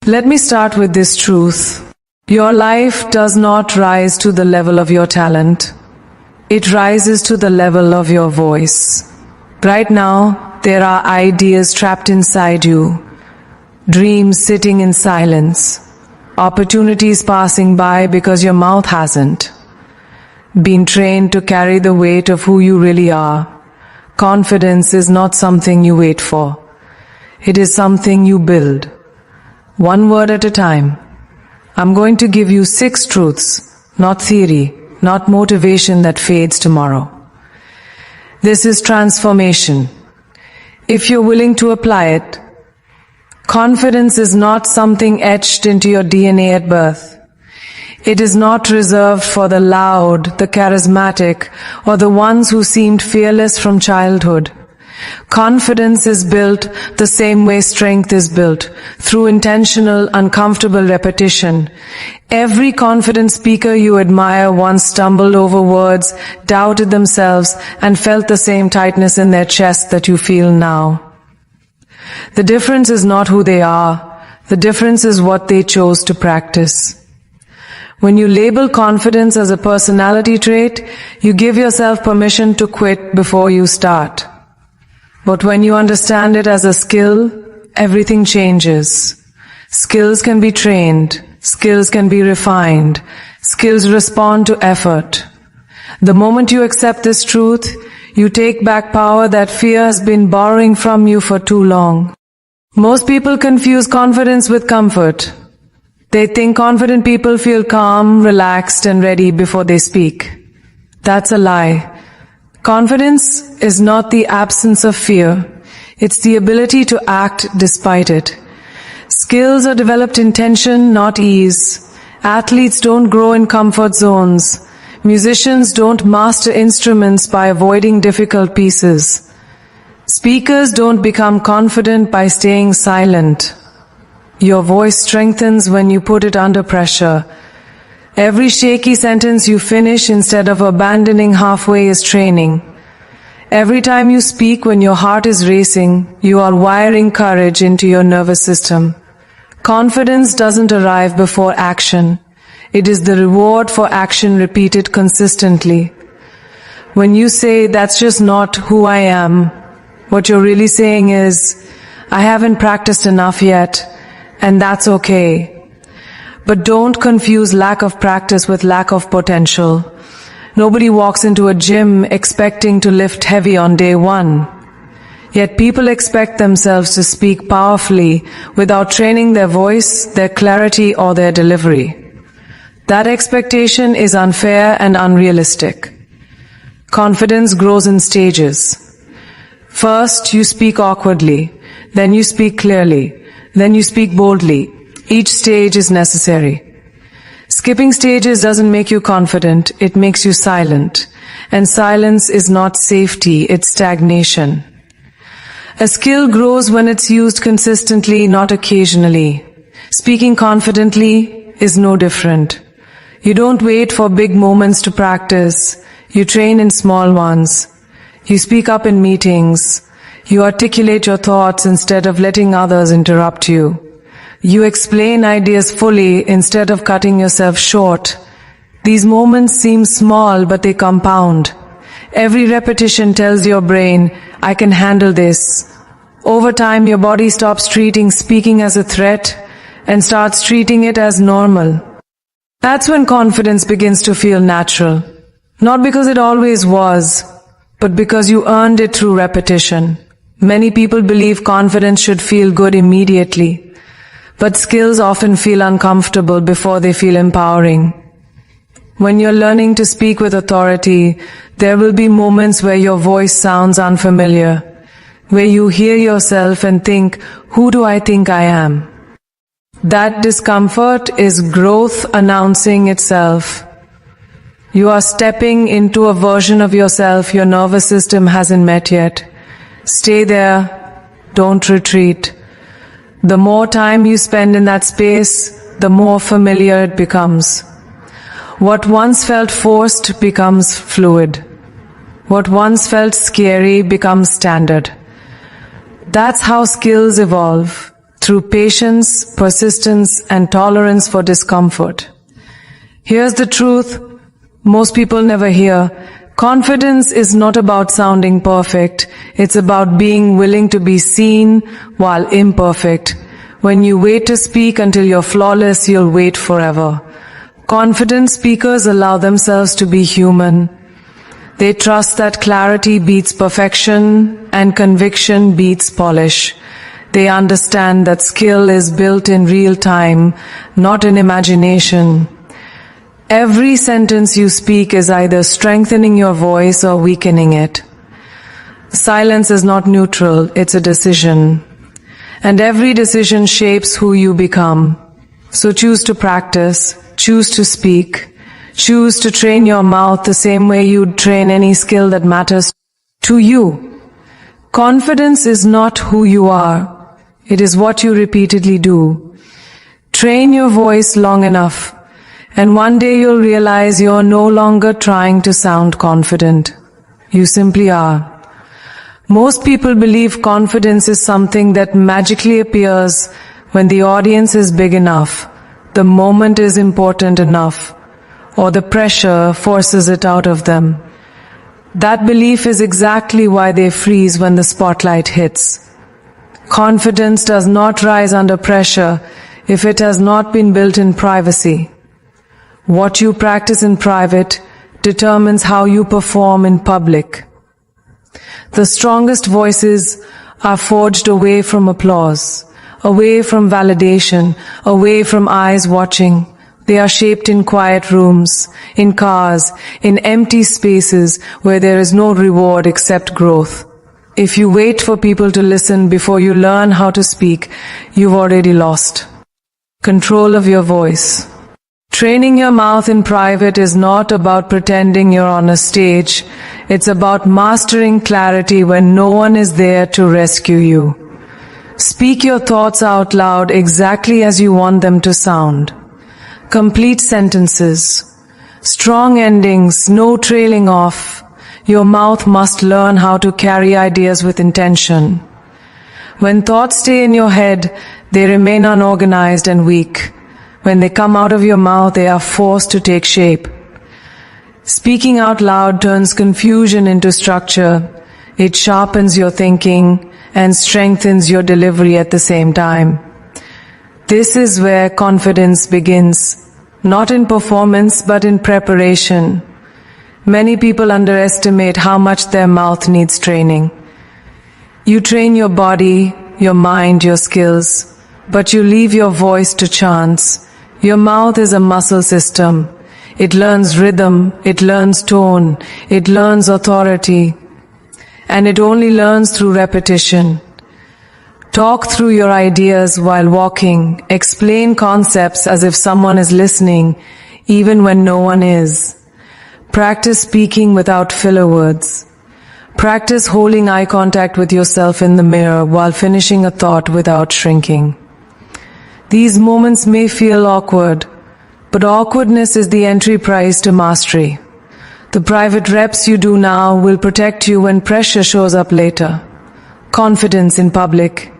Let me start with this truth. Your life does not rise to the level of your talent. It rises to the level of your voice. Right now, there are ideas trapped inside you, dreams sitting in silence, opportunities passing by because your mouth hasn't been trained to carry the weight of who you really are. Confidence is not something you wait for. It is something you build. One word at a time. I'm going to give you 6 truths, not theory, not motivation that fades tomorrow. This is transformation. If you're willing to apply it, confidence is not something etched into your DNA at birth. It is not reserved for the loud, the charismatic, or the ones who seemed fearless from childhood. Confidence is built the same way strength is built, through intentional, uncomfortable repetition. Every confident speaker you admire once stumbled over words, doubted themselves, and felt the same tightness in their chest that you feel now. The difference is not who they are. The difference is what they chose to practice. When you label confidence as a personality trait, you give yourself permission to quit before you start. But when you understand it as a skill, everything changes. Skills can be trained. Skills can be refined. Skills respond to effort. The moment you accept this truth, you take back power that fear has been borrowing from you for too long. Most people confuse confidence with comfort. They think confident people feel calm, relaxed, and ready before they speak. That's a lie. Confidence is not the absence of fear. It's the ability to act despite it. Skills are developed in tension, not ease. Athletes don't grow in comfort zones. Musicians don't master instruments by avoiding difficult pieces. Speakers don't become confident by staying silent. Your voice strengthens when you put it under pressure. Every shaky sentence you finish instead of abandoning halfway is training. Every time you speak when your heart is racing, you are wiring courage into your nervous system. Confidence doesn't arrive before action. It is the reward for action repeated consistently. When you say, "That's just not who I am," what you're really saying is, "I haven't practiced enough yet, and that's okay." But don't confuse lack of practice with lack of potential. Nobody walks into a gym expecting to lift heavy on day 1. Yet people expect themselves to speak powerfully without training their voice, their clarity, or their delivery. That expectation is unfair and unrealistic. Confidence grows in stages. First, you speak awkwardly. Then you speak clearly. Then you speak boldly. Each stage is necessary. Skipping stages doesn't make you confident, it makes you silent. And silence is not safety, it's stagnation. A skill grows when it's used consistently, not occasionally. Speaking confidently is no different. You don't wait for big moments to practice. You train in small ones. You speak up in meetings. You articulate your thoughts instead of letting others interrupt you. You explain ideas fully instead of cutting yourself short. These moments seem small, but they compound. Every repetition tells your brain, "I can handle this." Over time, your body stops treating speaking as a threat and starts treating it as normal. That's when confidence begins to feel natural. Not because it always was, but because you earned it through repetition. Many people believe confidence should feel good immediately. But skills often feel uncomfortable before they feel empowering. When you're learning to speak with authority, there will be moments where your voice sounds unfamiliar, where you hear yourself and think, "Who do I think I am?" That discomfort is growth announcing itself. You are stepping into a version of yourself your nervous system hasn't met yet. Stay there. Don't retreat. The more time you spend in that space, the more familiar it becomes. What once felt forced becomes fluid. What once felt scary becomes standard. That's how skills evolve, through patience, persistence, and tolerance for discomfort. Here's the truth most people never hear. Confidence is not about sounding perfect. It's about being willing to be seen while imperfect. When you wait to speak until you're flawless, you'll wait forever. Confident speakers allow themselves to be human. They trust that clarity beats perfection and conviction beats polish. They understand that skill is built in real time, not in imagination. Every sentence you speak is either strengthening your voice or weakening it. Silence is not neutral, it's a decision. And every decision shapes who you become. So choose to practice, choose to speak, choose to train your mouth the same way you'd train any skill that matters to you. Confidence is not who you are, it is what you repeatedly do. Train your voice long enough, and one day you'll realize you're no longer trying to sound confident. You simply are. Most people believe confidence is something that magically appears when the audience is big enough, the moment is important enough, or the pressure forces it out of them. That belief is exactly why they freeze when the spotlight hits. Confidence does not rise under pressure if it has not been built in privacy. What you practice in private determines how you perform in public. The strongest voices are forged away from applause, away from validation, away from eyes watching. They are shaped in quiet rooms, in cars, in empty spaces where there is no reward except growth. If you wait for people to listen before you learn how to speak, you've already lost control of your voice. Training your mouth in private is not about pretending you're on a stage. It's about mastering clarity when no one is there to rescue you. Speak your thoughts out loud exactly as you want them to sound. Complete sentences, strong endings, no trailing off. Your mouth must learn how to carry ideas with intention. When thoughts stay in your head, they remain unorganized and weak. When they come out of your mouth, they are forced to take shape. Speaking out loud turns confusion into structure. It sharpens your thinking and strengthens your delivery at the same time. This is where confidence begins, not in performance but in preparation. Many people underestimate how much their mouth needs training. You train your body, your mind, your skills, but you leave your voice to chance. Your mouth is a muscle system. It learns rhythm, it learns tone, it learns authority, and it only learns through repetition. Talk through your ideas while walking. Explain concepts as if someone is listening, even when no one is. Practice speaking without filler words. Practice holding eye contact with yourself in the mirror while finishing a thought without shrinking. These moments may feel awkward, but awkwardness is the entry price to mastery. The private reps you do now will protect you when pressure shows up later. Confidence in public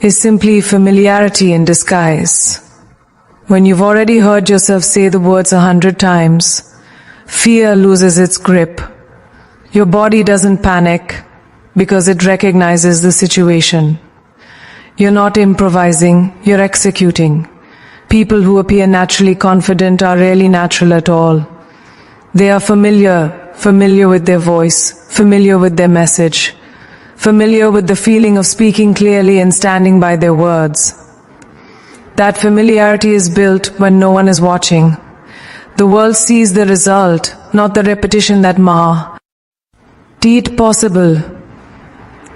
is simply familiarity in disguise. When you've already heard yourself say the words 100 times, fear loses its grip. Your body doesn't panic because it recognizes the situation. You're not improvising, you're executing. People who appear naturally confident are rarely natural at all. They are familiar with their voice, familiar with their message, familiar with the feeling of speaking clearly and standing by their words. That familiarity is built when no one is watching. The world sees the result, not the repetition that it possible.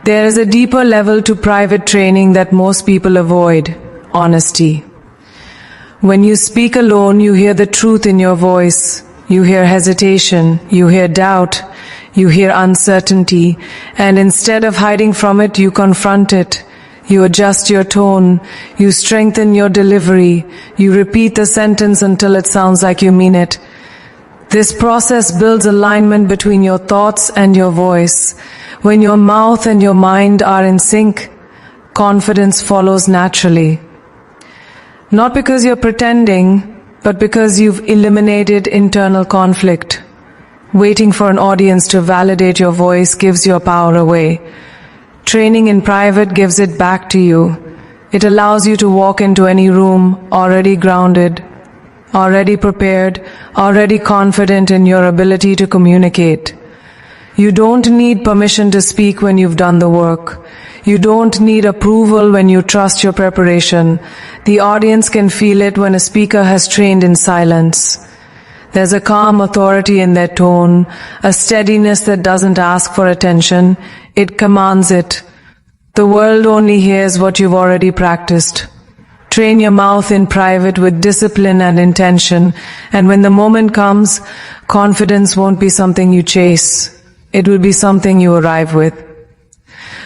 There is a deeper level to private training that most people avoid: honesty. When you speak alone, you hear the truth in your voice. You hear hesitation, you hear doubt, you hear uncertainty, and instead of hiding from it, you confront it. You adjust your tone, you strengthen your delivery, you repeat the sentence until it sounds like you mean it. This process builds alignment between your thoughts and your voice. When your mouth and your mind are in sync, confidence follows naturally. Not because you're pretending, but because you've eliminated internal conflict. Waiting for an audience to validate your voice gives your power away. Training in private gives it back to you. It allows you to walk into any room already grounded, already prepared, already confident in your ability to communicate. You don't need permission to speak when you've done the work. You don't need approval when you trust your preparation. The audience can feel it when a speaker has trained in silence. There's a calm authority in their tone, a steadiness that doesn't ask for attention. It commands it. The world only hears what you've already practiced. Train your mouth in private with discipline and intention, and when the moment comes, confidence won't be something you chase. It will be something you arrive with.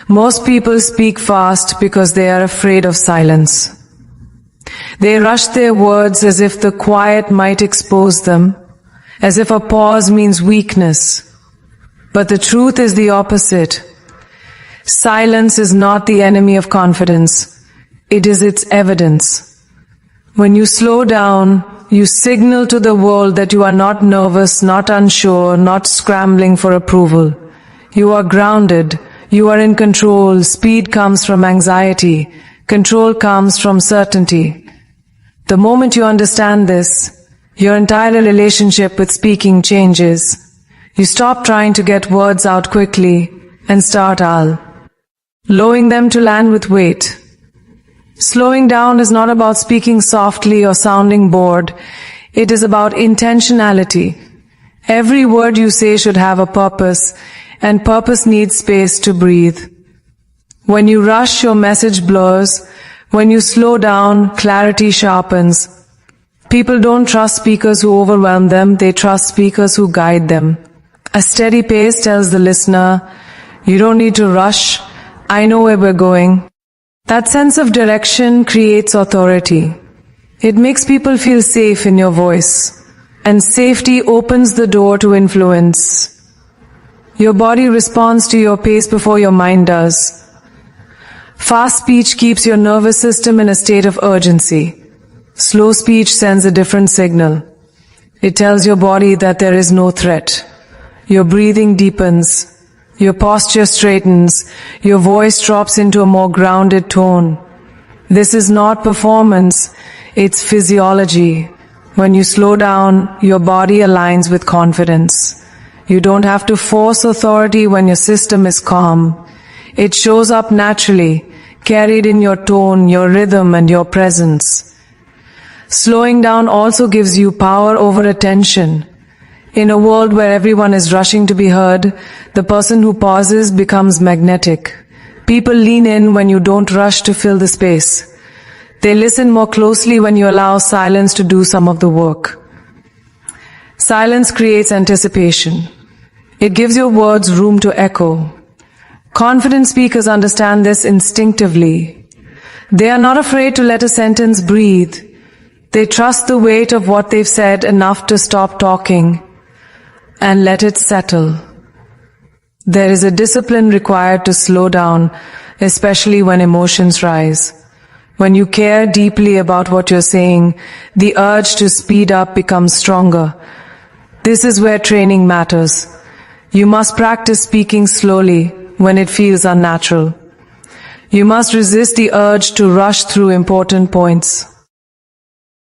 Most people speak fast because they are afraid of silence. They rush their words as if the quiet might expose them, as if a pause means weakness. But the truth is the opposite. Silence is not the enemy of confidence. It is its evidence. When you slow down, you signal to the world that you are not nervous, not unsure, not scrambling for approval. You are grounded. You are in control. Speed comes from anxiety. Control comes from certainty. The moment you understand this, your entire relationship with speaking changes. You stop trying to get words out quickly and start allowing them to land with weight. Slowing down is not about speaking softly or sounding bored. It is about intentionality. Every word you say should have a purpose, and purpose needs space to breathe. When you rush, your message blurs. When you slow down, clarity sharpens. People don't trust speakers who overwhelm them. They trust speakers who guide them. A steady pace tells the listener, you don't need to rush. I know where we're going. That sense of direction creates authority. It makes people feel safe in your voice. And safety opens the door to influence. Your body responds to your pace before your mind does. Fast speech keeps your nervous system in a state of urgency. Slow speech sends a different signal. It tells your body that there is no threat. Your breathing deepens. Your posture straightens. Your voice drops into a more grounded tone. This is not performance. It's physiology. When you slow down, your body aligns with confidence. You don't have to force authority when your system is calm. It shows up naturally, carried in your tone, your rhythm, and your presence. Slowing down also gives you power over attention. In a world where everyone is rushing to be heard, the person who pauses becomes magnetic. People lean in when you don't rush to fill the space. They listen more closely when you allow silence to do some of the work. Silence creates anticipation. It gives your words room to echo. Confident speakers understand this instinctively. They are not afraid to let a sentence breathe. They trust the weight of what they've said enough to stop talking and let it settle. There is a discipline required to slow down, especially when emotions rise. When you care deeply about what you're saying, the urge to speed up becomes stronger. This is where training matters. You must practice speaking slowly when it feels unnatural. You must resist the urge to rush through important points.